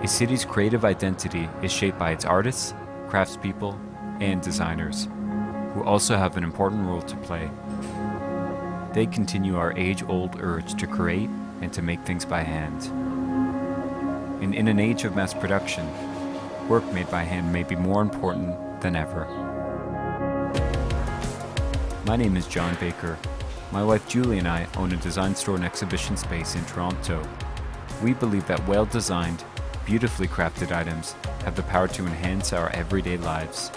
A city's creative identity is shaped by its artists, craftspeople, and designers, who also have an important role to play. They continue our age-old urge to create and to make things by hand. And in an age of mass production, work made by hand may be more important than ever. My name is John Baker. My wife Julie and I own a design store and exhibition space in Toronto. We believe that well-designed, beautifully crafted items have the power to enhance our everyday lives.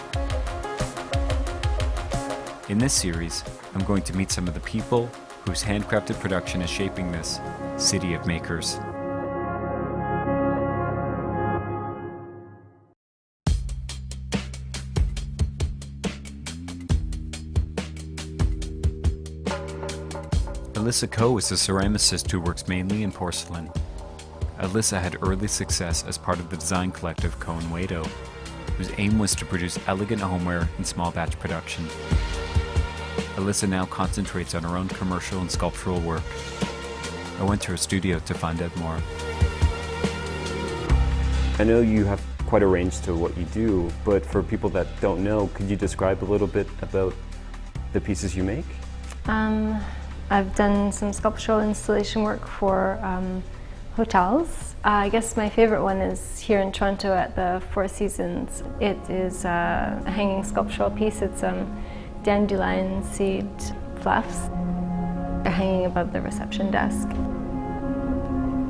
In this series, I'm going to meet some of the people whose handcrafted production is shaping this city of makers. Alissa Ko is a ceramicist who works mainly in porcelain. Alissa had early success as part of the design collective Ko & Wado, whose aim was to produce elegant homeware in small batch production. Alissa now concentrates on her own commercial and sculptural work. I went to her studio to find out more. I know you have quite a range to what you do, but for people that don't know, could you describe a little bit about the pieces you make? I've done some sculptural installation work for hotels. I guess my favorite one is here in Toronto at the Four Seasons. It is a hanging sculptural piece. It's dandelion seed fluffs. They're hanging above the reception desk.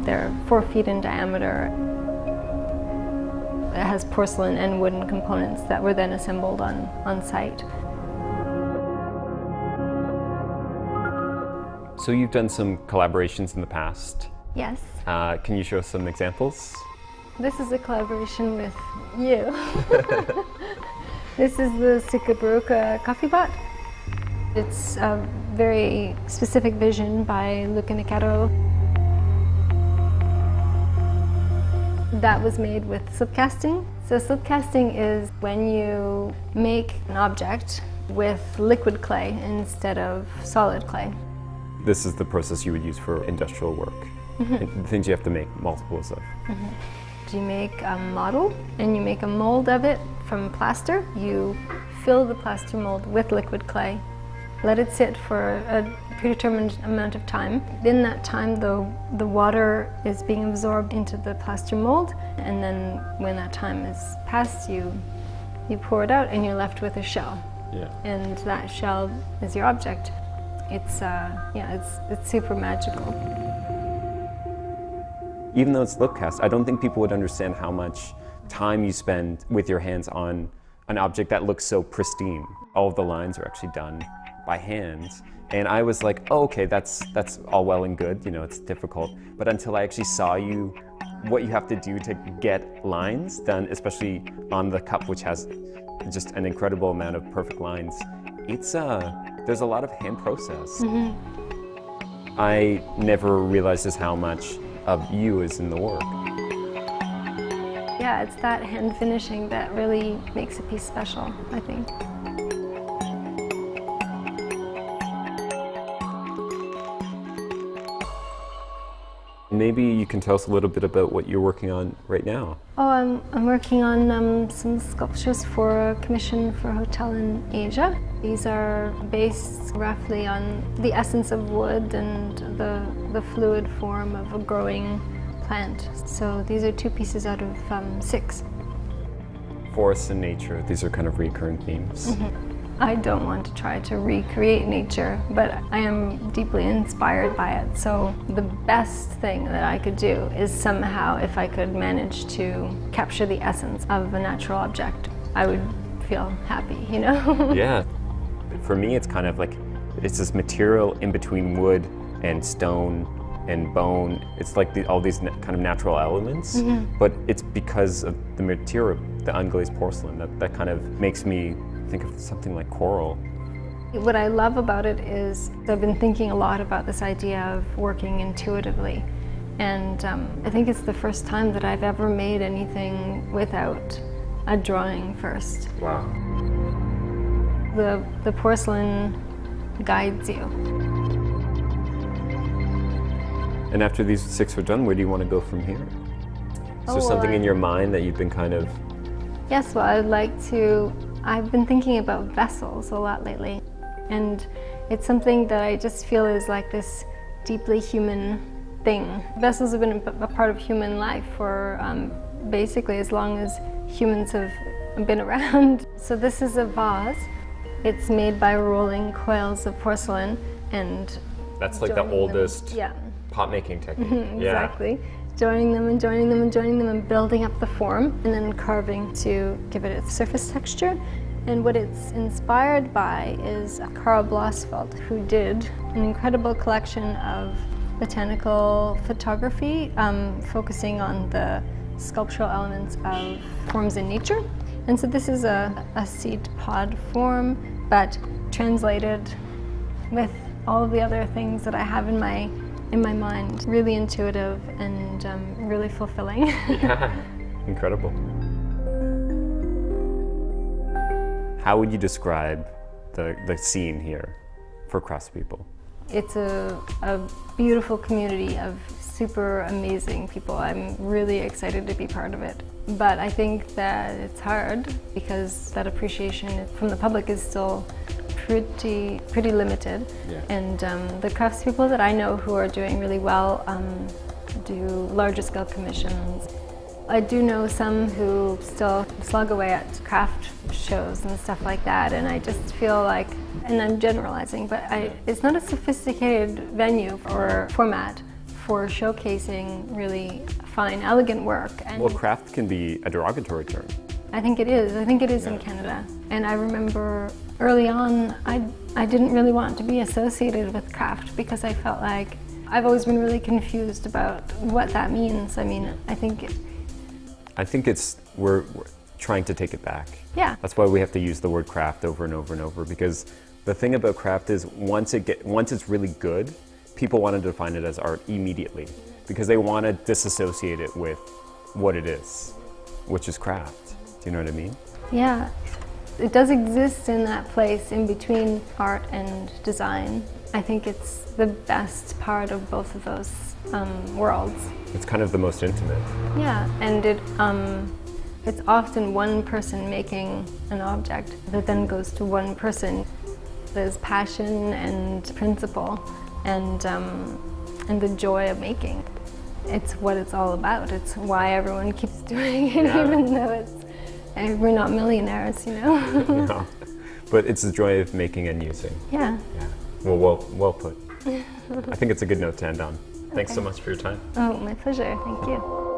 They're 4 feet in diameter. It has porcelain and wooden components that were then assembled on site. So you've done some collaborations in the past. Yes. Can you show us some examples? This is a collaboration with you. This is the Sikaburuka coffee pot. It's a very specific vision by Luca Nicaro. That was made with slip casting. So slip casting is when you make an object with liquid clay instead of solid clay. This is the process you would use for industrial work. Mm-hmm. Things you have to make multiples of. Mm-hmm. You make a model and you make a mold of it from plaster. You fill the plaster mold with liquid clay, let it sit for a predetermined amount of time. In that time, the water is being absorbed into the plaster mold, and then when that time is passed, you pour it out and you're left with a shell. Yeah. And that shell is your object. It's super magical. Even though it's slip cast, I don't think people would understand how much time you spend with your hands on an object that looks so pristine. All of the lines are actually done by hand. And I was like, oh, okay, that's all well and good, you know, it's difficult. But until I actually saw what you have to do to get lines done, especially on the cup, which has just an incredible amount of perfect lines, there's a lot of hand process. Mm-hmm. I never realized just how much of you is in the work. Yeah, it's that hand finishing that really makes a piece special, I think. Maybe you can tell us a little bit about what you're working on right now. Oh, I'm working on some sculptures for a commission for a hotel in Asia. These are based roughly on the essence of wood and the fluid form of a growing plant. So these are 2 pieces out of 6. Forests and nature, these are kind of recurring themes. Mm-hmm. I don't want to try to recreate nature, but I am deeply inspired by it. So the best thing that I could do is somehow, if I could manage to capture the essence of a natural object, I would feel happy, you know? Yeah. For me, it's kind of like, it's this material in between wood and stone and bone. It's like all these kind of natural elements, mm-hmm. but it's because of the material, the unglazed porcelain, that kind of makes me think of something like coral. What I love about it is I've been thinking a lot about this idea of working intuitively, and I think it's the first time that I've ever made anything without a drawing first. Wow. The porcelain guides you. And after these 6 are done, where do you want to go from here? Is there something in your mind that you've been kind of... Yes, well, I've been thinking about vessels a lot lately, and it's something that I just feel is like this deeply human thing. Vessels have been a part of human life for basically as long as humans have been around. So this is a vase. It's made by rolling coils of porcelain and That's like the oldest pot making technique. Exactly. Joining them and joining them and joining them and building up the form, and then carving to give it its surface texture. And what it's inspired by is Carl Blossfeldt, who did an incredible collection of botanical photography, focusing on the sculptural elements of forms in nature. And so this is a seed pod form, but translated with all of the other things that I have in my mind. Really intuitive and really fulfilling. Yeah, incredible. How would you describe the scene here for craftspeople? It's a beautiful community of super amazing people. I'm really excited to be part of it. But I think that it's hard because that appreciation from the public is still pretty limited. Yeah. And the craftspeople that I know who are doing really well do larger scale commissions. I do know some who still slug away at craft shows and stuff like that, and I just feel like, and I'm generalizing, but it's not a sophisticated venue or format for showcasing really fine, elegant work. And Well, craft can be a derogatory term. I think it is. I think it is in Canada. And I remember early on, I didn't really want to be associated with craft because I felt like I've always been really confused about what that means. I mean, I think we're trying to take it back. Yeah. That's why we have to use the word craft over and over and over, because the thing about craft is once it's really good, people want to define it as art immediately because they want to disassociate it with what it is, which is craft. Do you know what I mean? Yeah, it does exist in that place in between art and design. I think it's the best part of both of those worlds. It's kind of the most intimate. Yeah, and it's often one person making an object that then goes to one person. There's passion and principle and the joy of making. It's what it's all about. It's why everyone keeps doing it, even though we're not millionaires, you know? No. But it's the joy of making and using. Yeah. Yeah. Well put. I think it's a good note to end on. Thanks so much for your time. Oh, my pleasure. Thank you.